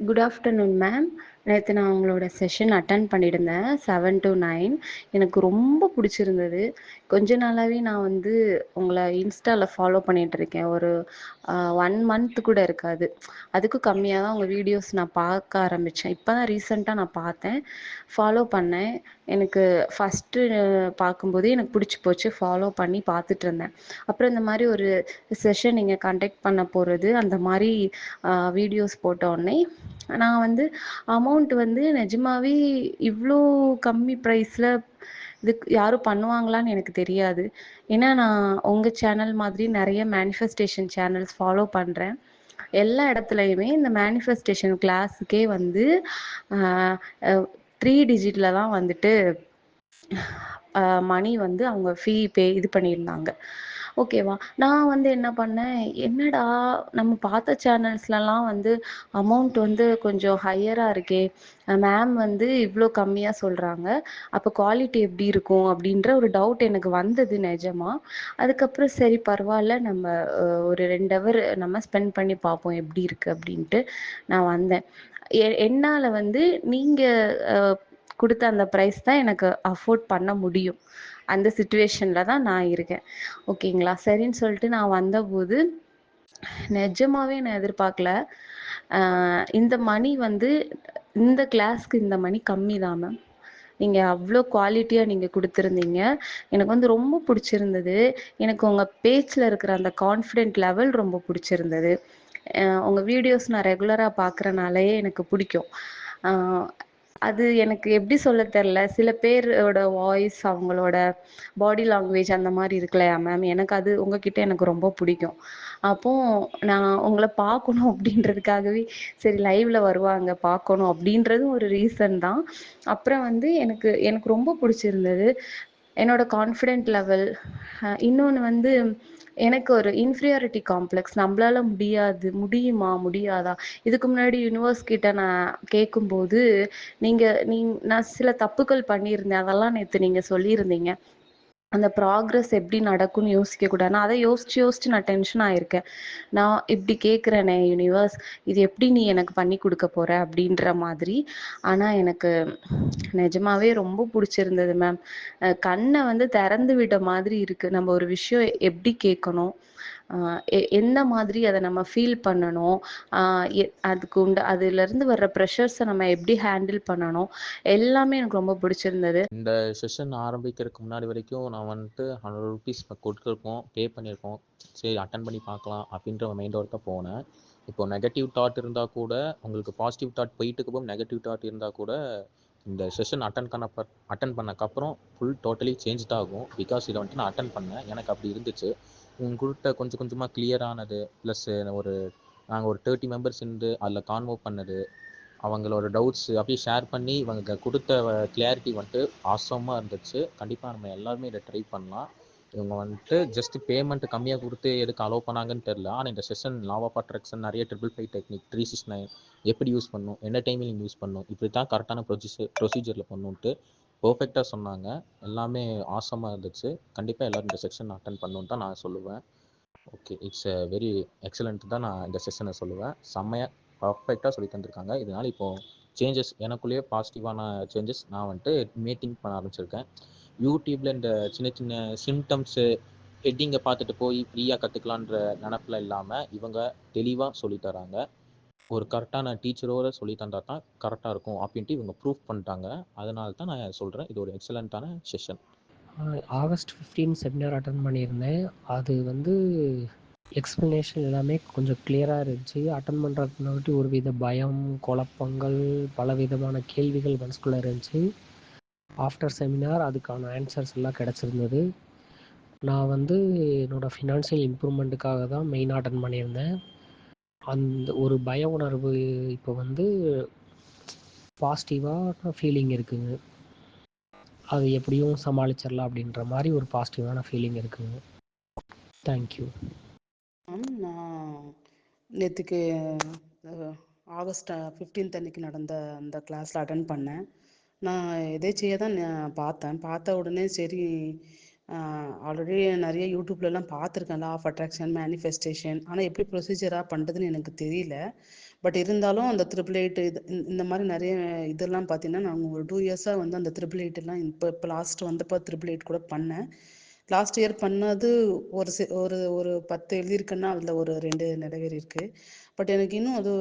Good afternoon ma'am. நேற்று நான் உங்களோட செஷன் அட்டன் பண்ணியிருந்தேன் 7 to 9. எனக்கு ரொம்ப பிடிச்சிருந்தது. கொஞ்ச நாளாகவே நான் வந்து உங்களை இன்ஸ்டாவில் ஃபாலோ பண்ணிகிட்ருக்கேன். ஒரு 1 மந்த் கூட இருக்காது, அதுக்கும் கம்மியாக தான் உங்கள் வீடியோஸ் நான் பார்க்க ஆரம்பித்தேன். இப்போ தான் ரீசெண்டாக நான் பார்த்தேன், ஃபாலோ பண்ணேன். எனக்கு ஃபஸ்ட்டு பார்க்கும்போதே எனக்கு பிடிச்சி போச்சு, ஃபாலோ பண்ணி பார்த்துட்டு இருந்தேன். அப்புறம் இந்த மாதிரி ஒரு செஷன் நீங்கள் கண்டக்ட் பண்ண போகிறது, அந்த மாதிரி வீடியோஸ் போட்ட உடனே நான் வந்து அமௌண்ட் வந்து நிஜமாவே இவ்வளோ கம்மி ப்ரைஸில் இதுக்கு யாரும் பண்ணுவாங்களான்னு எனக்கு தெரியாது. ஏன்னா நான் உங்கள் சேனல் மாதிரி நிறைய மேனிஃபெஸ்டேஷன் சேனல்ஸ் ஃபாலோ பண்ணுறேன். எல்லா இடத்துலையுமே இந்த மேனிஃபெஸ்டேஷன் கிளாஸுக்கே வந்து 3 டிஜிட்டில் தான் வந்துட்டு மணி வந்து அவங்க இது பண்ணியிருந்தாங்க. ஓகேவா? நான் வந்து என்ன பண்ணேன், என்னடா நம்ம பார்த்த சேனல்ஸ்லலாம் வந்து அமௌண்ட் வந்து கொஞ்சம் ஹையராக இருக்கே, மேம் வந்து இவ்வளோ கம்மியாக சொல்கிறாங்க, அப்போ குவாலிட்டி எப்படி இருக்கும் அப்படின்ற ஒரு டவுட் எனக்கு வந்தது நிஜமா. அதுக்கப்புறம் சரி பரவாயில்ல, நம்ம ஒரு 2 ஹவர் நம்ம ஸ்பெண்ட் பண்ணி பார்ப்போம் எப்படி இருக்குது அப்படின்ட்டு நான் வந்தேன். என்னால் வந்து நீங்கள் கொடுத்த அந்த ப்ரைஸ் தான் எனக்கு அஃபோர்ட் பண்ண முடியும். அந்த சுச்சுவேஷனில் தான் நான் இருக்கேன். ஓகேங்களா? சரின்னு சொல்லிட்டு நான் வந்தபோது நிஜமாவே நான் எதிர்பார்க்கல. இந்த மணி வந்து இந்த கிளாஸ்க்கு இந்த மணி கம்மி தான் மேம். நீங்கள் அவ்வளோ குவாலிட்டியாக நீங்கள் கொடுத்துருந்தீங்க. எனக்கு வந்து ரொம்ப பிடிச்சிருந்தது. எனக்கு உங்கள் பேச்சில் இருக்கிற அந்த கான்ஃபிடென்ட் லெவல் ரொம்ப பிடிச்சிருந்தது. உங்கள் வீடியோஸ் நான் ரெகுலராக பார்க்குறனாலே எனக்கு பிடிக்கும். அது எனக்கு எப்படி சொல்ல தெரில, சில பேரோட வாய்ஸ், அவங்களோட பாடி லாங்குவேஜ் அந்த மாதிரி இருக்கலையா மேம், எனக்கு அது உங்ககிட்ட எனக்கு ரொம்ப பிடிக்கும். அப்போது நான் உங்களை பார்க்கணும் அப்படின்றதுக்காகவே சரி லைவ்ல வருவாங்க பார்க்கணும் அப்படின்றதும் ஒரு ரீசன் தான். அப்புறம் வந்து எனக்கு எனக்கு ரொம்ப பிடிச்சிருந்தது என்னோட கான்ஃபிடென்ட் லெவல். இன்னொன்று வந்து எனக்கு ஒரு இன்ஃபீரியாரிட்டி காம்ப்ளெக்ஸ், நம்மளால முடியாது, முடியுமா முடியாதா, இதுக்கு முன்னாடி யூனிவர்ஸ் கிட்ட நான் கேட்கும்போது நான் சில தப்புக்கள் பண்ணியிருந்தேன், அதெல்லாம் நேற்று நீங்கள் சொல்லியிருந்தீங்க. அந்த ப்ராக்ரஸ் எப்படி நடக்கும்னு யோசிக்கக்கூடாது. நான் அதை யோசிச்சு நான் டென்ஷன் ஆயிருக்கேன். நான் இப்படி கேட்குறேனே யூனிவர்ஸ், இது எப்படி நீ எனக்கு பண்ணி கொடுக்க போற அப்படின்ற மாதிரி. ஆனால் எனக்கு நிஜமாவே ரொம்ப பிடிச்சிருந்தது மேம். கண்ணை வந்து திறந்து விட்ட மாதிரி இருக்கு. நம்ம ஒரு விஷயம் எப்படி கேட்கணும், எந்த மாதிரி அதை நம்ம ஃபீல் பண்ணணும், அதுலேருந்து வர்ற ப்ரெஷர்ஸை நம்ம எப்படி ஹேண்டில் பண்ணணும், எல்லாமே எனக்கு ரொம்ப பிடிச்சிருந்தது. இந்த செஷன் ஆரம்பிக்கிறதுக்கு முன்னாடி வரைக்கும் நான் வந்துட்டு ₹100 கொடுத்துருக்கோம், பே பண்ணியிருக்கோம். சரி அட்டன் பண்ணி பார்க்கலாம் அப்படின்ற ஒரு மைண்டோட தான் போனேன். இப்போ நெகட்டிவ் தாட் இருந்தால் கூட, உங்களுக்கு பாசிட்டிவ் தாட் போயிட்டு இருக்கும்போது நெகட்டிவ் தாட் இருந்தால் கூட, இந்த செஷன் அட்டன் பண்ணக்கப்புறம் ஃபுல் டோட்டலி சேஞ்ச் தான் ஆகும். பிகாஸ் இதை வந்துட்டு நான் அட்டன் பண்ணேன், எனக்கு அப்படி இருந்துச்சு. உங்கள்கிட்ட கொஞ்சம் கொஞ்சமாக கிளியர் ஆனது, ப்ளஸ் நாங்கள் ஒரு 30 மெம்பர்ஸ் இருந்து அதில் கான்வோ பண்ணது, அவங்களோட டவுட்ஸ் அப்படியே ஷேர் பண்ணி இவங்க கொடுத்த கிளியாரிட்டி வந்துட்டு ஆசமாக இருந்துச்சு. கண்டிப்பாக நம்ம எல்லாருமே இதை ட்ரை பண்ணலாம். இவங்க வந்துட்டு ஜஸ்ட் பேமெண்ட் கம்மியாக கொடுத்து எதுக்கு அலோவ் பண்ணாங்கன்னு தெரில. ஆனால் இந்த செஷன் லா ஆஃப் அட்ராக்ஷன், நிறைய 555 டெக்னிக், 369 எப்படி யூஸ் பண்ணணும், என்ன டைமில் யூஸ் பண்ணணும், இப்படி தான் கரெக்டான ப்ரொசீஜரில் பண்ணணுன்ட்டு பர்ஃபெக்டாக சொன்னாங்க. எல்லாமே ஆசமாக இருந்துச்சு. கண்டிப்பாக எல்லோரும் இந்த செஷன் அட்டன் பண்ணணுன்னு தான் நான் சொல்லுவேன். ஓகே, இட்ஸ் வெரி எக்ஸலண்ட் தான் நான் இந்த செஷனை சொல்லுவேன். செம்மையாக பர்ஃபெக்டாக சொல்லி தந்திருக்காங்க. இதனால் இப்போது சேஞ்சஸ் எனக்குள்ளேயே பாசிட்டிவான சேஞ்சஸ் நான் வந்துட்டு மீட்டிங் பண்ண ஆரம்பிச்சிருக்கேன். யூடியூப்பில் இந்த சின்ன சின்ன சிம்டம்ஸு ஹெட்டிங்கை பார்த்துட்டு போய் ஃப்ரீயாக கற்றுக்கலான்ற நினப்பில் இல்லாமல் இவங்க தெளிவாக சொல்லித்தராங்க. ஒரு கரெக்டான டீச்சரோடு சொல்லி தந்தால் தான் கரெக்டாக இருக்கும் அப்படின்ட்டு இவங்க ப்ரூஃப் பண்ணிட்டாங்க. அதனால தான் நான் சொல்கிறேன், இது ஒரு எக்ஸலண்ட்டான செஷன். ஆகஸ்ட் 15 செமினார் அட்டன் பண்ணியிருந்தேன். அது வந்து எக்ஸ்ப்ளனேஷன் எல்லாமே கொஞ்சம் கிளியராக இருந்துச்சு. அட்டன் பண்ணுறதுக்கு முன்னாடி ஒரு வித பயம், குழப்பங்கள், பலவிதமான கேள்விகள் மனசுக்குள்ளே இருந்துச்சு. ஆஃப்டர் செமினார் அதுக்கான ஆன்சர்ஸ் எல்லாம் கிடச்சிருந்தது. நான் வந்து என்னோடய ஃபினான்ஷியல் இம்ப்ரூவ்மெண்ட்டுக்காக தான் மெயினாக அட்டன் பண்ணியிருந்தேன். அந்த ஒரு பய உணர்வு இப்போ வந்து பாசிட்டிவான ஃபீலிங் இருக்குங்க. அது எப்படியும் சமாளிச்சிடலாம் அப்படின்ற மாதிரி ஒரு பாசிட்டிவான ஃபீலிங் இருக்குங்க. தேங்க்யூ. நான் நேற்றுக்கு ஆகஸ்ட் 15 அன்னைக்கு நடந்த அந்த கிளாஸில் அட்டன் பண்ணேன். நான் எதேச்சையாக தான் பார்த்த உடனே சரி, ஆல்ரெடி நிறைய யூடியூப்லலாம் பார்த்துருக்கேன், லா ஆஃப் அட்ராக்ஷன், மேனிஃபெஸ்டேஷன். ஆனால் எப்படி ப்ரொசீஜராக பண்ணுறதுன்னு எனக்கு தெரியல. பட் இருந்தாலும் அந்த ட்ரிபிள் எயிட் இந்த மாதிரி நிறைய இதெல்லாம் பார்த்தீங்கன்னா நான் ஒரு 2 இயர்ஸாக வந்து அந்த ட்ரிபிள் எயிட் எல்லாம் இப்போ லாஸ்ட் வந்தப்போ ட்ரிபிள் எயிட் கூட பண்ணேன். லாஸ்ட் இயர் பண்ணது ஒரு ஒரு 10 எழுதியிருக்கேன்னா அதில் ஒரு 2 நிறைவேறியிருக்கு. பட் எனக்கு இன்னும் அது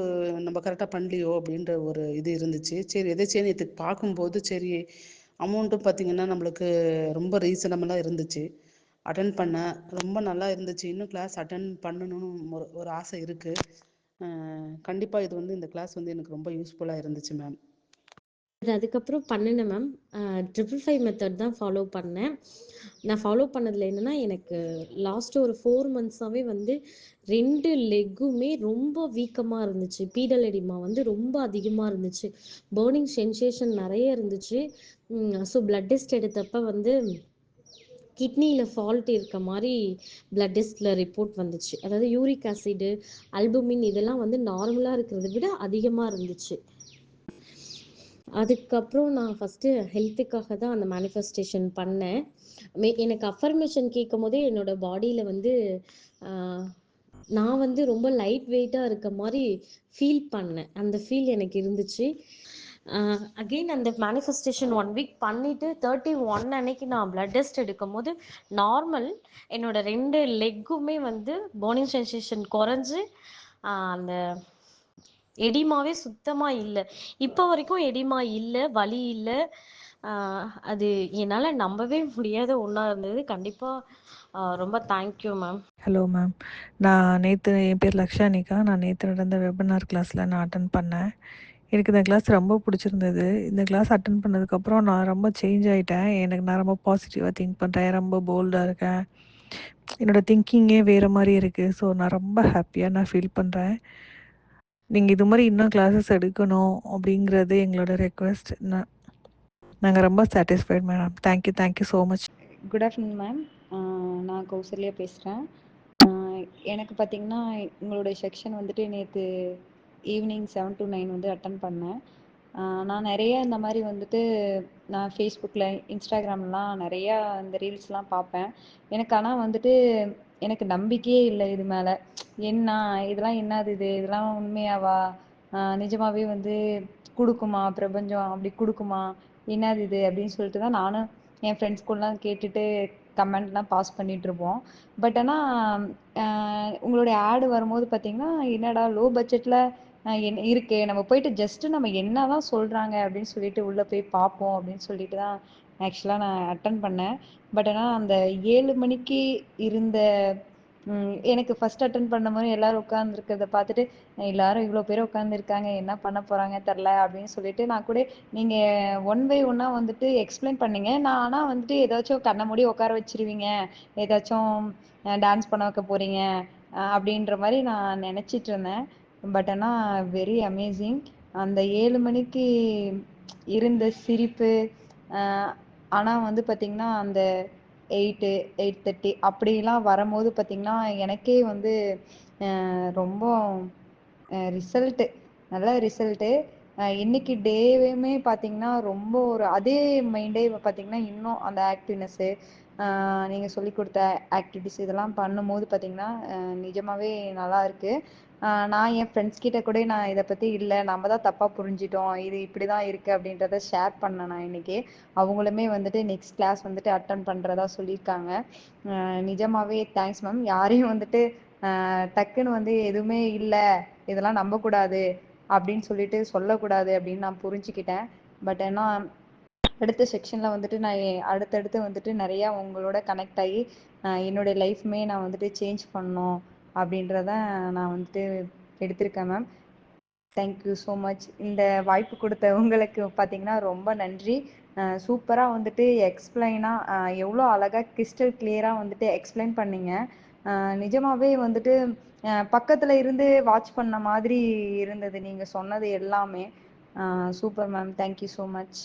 நம்ம கரெக்டாக பண்ணலையோ அப்படின்ற ஒரு இது இருந்துச்சு. சரி எதாச்சும் நேற்று பார்க்கும்போது சரி அமௌண்ட்டும் பார்த்தீங்கன்னா நம்மளுக்கு ரொம்ப ரீசனபிளாக இருந்துச்சு. அட்டன் பண்ணேன், ரொம்ப நல்லா இருந்துச்சு. இன்னும் கிளாஸ் அட்டன் பண்ணணும்னு ஒரு ஆசை இருக்குது. கண்டிப்பாக இது வந்து இந்த கிளாஸ் வந்து எனக்கு ரொம்ப யூஸ்ஃபுல்லாக இருந்துச்சு மேம். அதுக்கப்புறம் பண்ணினேன் மேம். 555 மெத்தட் தான் ஃபாலோ பண்ணேன். நான் ஃபாலோ பண்ணதில் என்னென்னா எனக்கு லாஸ்ட்டு ஒரு 4 மந்த்ஸாகவே வந்து 2 லெக்குமே ரொம்ப வீக்கமாக இருந்துச்சு. பீடல் எடிமா வந்து ரொம்ப அதிகமாக இருந்துச்சு. பேர்னிங் சென்சேஷன் நிறைய இருந்துச்சு. ஸோ பிளட் டெஸ்ட் எடுத்தப்போ வந்து கிட்னியில் ஃபால்ட் இருக்க மாதிரி பிளட் டெஸ்ட்டில் ரிப்போர்ட் வந்துச்சு. அதாவது யூரிக் ஆசிடு, அல்புமின் இதெல்லாம் வந்து நார்மலாக இருக்கிறத விட அதிகமாக இருந்துச்சு. அதுக்கப்புறம் நான் ஃபஸ்ட்டு ஹெல்த்துக்காக தான் அந்த மேனிஃபெஸ்டேஷன் பண்ணேன். எனக்கு அஃபர்மேஷன் கேட்கும் போதே என்னோடய பாடியில் வந்து நான் வந்து ரொம்ப லைட் வெயிட்டாக இருக்க மாதிரி ஃபீல் பண்ணேன். அந்த ஃபீல் எனக்கு இருந்துச்சு. அகெயின் அந்த மேனிஃபெஸ்டேஷன் 1 வீக் பண்ணிவிட்டு 31 அன்னைக்கு நான் பிளட் டெஸ்ட் எடுக்கும் போது நார்மல். என்னோட 2 லெக்குமே வந்து பேர்னிங் சென்சேஷன் குறைஞ்சு அந்த எடிமாவே சுத்தமாக இல்லை. இப்போ வரைக்கும் எடிமா இல்லை, வலி இல்லை. அது என்னால் நம்பவே முடியாத ஒன்றா இருந்தது. கண்டிப்பாக ரொம்ப தேங்க்யூ மேம். Hello ma'am. நான் என் பேர் லக்ஷானிகா. நான் நேற்று நடந்த வெபினார் கிளாஸில் நான் அட்டன் பண்ணேன். எனக்கு இந்த கிளாஸ் ரொம்ப பிடிச்சிருந்தது. இந்த கிளாஸ் அட்டன் பண்ணதுக்கப்புறம் நான் ரொம்ப சேஞ்ச் ஆகிட்டேன். நான் ரொம்ப பாசிட்டிவாக திங்க் பண்ணுறேன், ரொம்ப போல்டாக இருக்கேன். என்னோடய திங்கிங்கே வேறு மாதிரி இருக்குது. ஸோ நான் ரொம்ப ஹாப்பியாக ஃபீல் பண்ணுறேன். நீங்கள் இது மாதிரி இன்னும் கிளாஸஸ் எடுக்கணும் அப்படிங்கிறது எங்களோட ரெக்வெஸ்ட். நாங்கள் ரொம்ப satisfied madam. Thank you so much. Good afternoon ma'am. நான் கௌசல்யா பேசுகிறேன். எனக்கு பார்த்திங்கன்னா உங்களுடைய செக்ஷன் வந்துட்டு நேற்று ஈவினிங் 7 to 9 வந்து அட்டன் பண்ணேன். நான் நிறைய இந்த மாதிரி வந்துட்டு நான் ஃபேஸ்புக்கில், இன்ஸ்டாகிராம்லாம் நிறையா இந்த ரீல்ஸ்லாம் பார்ப்பேன். எனக்கு ஆனால் வந்துட்டு எனக்கு நம்பிக்கையே இல்லை இது மேலே. இதெல்லாம் என்னது இதெல்லாம் உண்மையாவா? நிஜமாகவே வந்து கொடுக்குமா பிரபஞ்சம்? அப்படி கொடுக்குமா? என்னது இது அப்படின்னு சொல்லிட்டு தான் நானும் என் ஃப்ரெண்ட்ஸ் கூடலாம் கேட்டுட்டு கமெண்ட்லாம் பாஸ் பண்ணிகிட்ருப்போம். பட் ஆனால் உங்களுடைய ஆடு வரும்போது பார்த்தீங்கன்னா என்னடா லோ பட்ஜெட்டில் என்ன இருக்கே, நம்ம போயிட்டு ஜஸ்ட்டு நம்ம என்ன தான் சொல்கிறாங்க அப்படின்னு சொல்லிட்டு உள்ளே போய் பார்ப்போம் அப்படின்னு சொல்லிட்டு தான் ஆக்சுவலாக நான் அட்டன் பண்ணேன். பட் ஆனால் அந்த 7 மணிக்கு இருந்த எனக்கு ஃபஸ்ட் அட்டன் பண்ண மாதிரி எல்லோரும் உட்காந்துருக்கிறத பார்த்துட்டு எல்லாரும் இவ்வளோ பேர் உட்காந்துருக்காங்க, என்ன பண்ண போகிறாங்க தெரில அப்படின்னு சொல்லிட்டு நான் கூட நீங்கள் ஒன் பை ஒன்னாக வந்துட்டு எக்ஸ்பிளைன் பண்ணீங்க. நான் ஆனால் வந்துட்டு ஏதாச்சும் கண்ணை மூடி உட்கார வச்சிருவீங்க, ஏதாச்சும் டான்ஸ் பண்ண வைக்க போகிறீங்க அப்படின்ற மாதிரி நான் நினச்சிட்டு இருந்தேன். பட் ஆனால் வெரி அமேசிங். அந்த 7 மணிக்கு இருந்த சிரிப்பு, ஆனால் வந்து பார்த்திங்கன்னா அந்த 8, 8:30 அப்படிலாம் வரும்போது பார்த்திங்கன்னா எனக்கே வந்து ரொம்ப ரிசல்ட்டு, நல்ல ரிசல்ட்டு. இன்னைக்கு டேவுமே பார்த்திங்கன்னா ரொம்ப ஒரு அதே மைண்டே பார்த்திங்கன்னா இன்னும் அந்த ஆக்டிவ்னஸ்ஸு, நீங்கள் சொல்லிக் கொடுத்த ஆக்டிவிட்டிஸ் இதெல்லாம் பண்ணும்போது பார்த்திங்கன்னா நிஜமாகவே நல்லா இருக்குது. நான் என் ஃப்ரெண்ட்ஸ் கிட்ட கூட நான் இதை பற்றி இல்லை, நம்ம தான் தப்பாக புரிஞ்சிட்டோம், இது இப்படி தான் இருக்குது அப்படின்றத ஷேர் பண்ணேன் நான் இன்றைக்கி. அவங்களுமே வந்துட்டு நெக்ஸ்ட் கிளாஸ் வந்துட்டு அட்டன் பண்ணுறதா சொல்லியிருக்காங்க. நிஜமாகவே தேங்க்ஸ் மேம். யாரையும் வந்துட்டு டக்குன்னு வந்து எதுவுமே இல்லை, இதெல்லாம் நம்பக்கூடாது அப்படின்னு சொல்லிட்டு சொல்லக்கூடாது அப்படின்னு நான் புரிஞ்சுக்கிட்டேன். பட் ஏன்னா அடுத்த செக்ஷனில் வந்துட்டு நான் அடுத்தடுத்து வந்துட்டு நிறையா உங்களோட கனெக்ட் ஆகி என்னுடைய லைஃப்மே நான் வந்துட்டு சேஞ்ச் பண்ணணும் அப்படின்றத நான் வந்துட்டு எடுத்திருக்கேன் மேம். Thank you so much. இந்த வாய்ப்பு கொடுத்த உங்களுக்கு பார்த்திங்கன்னா ரொம்ப நன்றி. சூப்பராக வந்துட்டு எக்ஸ்பிளைனாக எவ்வளோ அழகாக கிறிஸ்டல் கிளியராக வந்துட்டு எக்ஸ்பிளைன் பண்ணீங்க. நிஜமாகவே வந்துட்டு பக்கத்தில் இருந்து வாட்ச் பண்ண மாதிரி இருந்தது நீங்கள் சொன்னது எல்லாமே. Super ma'am. Thank you so much.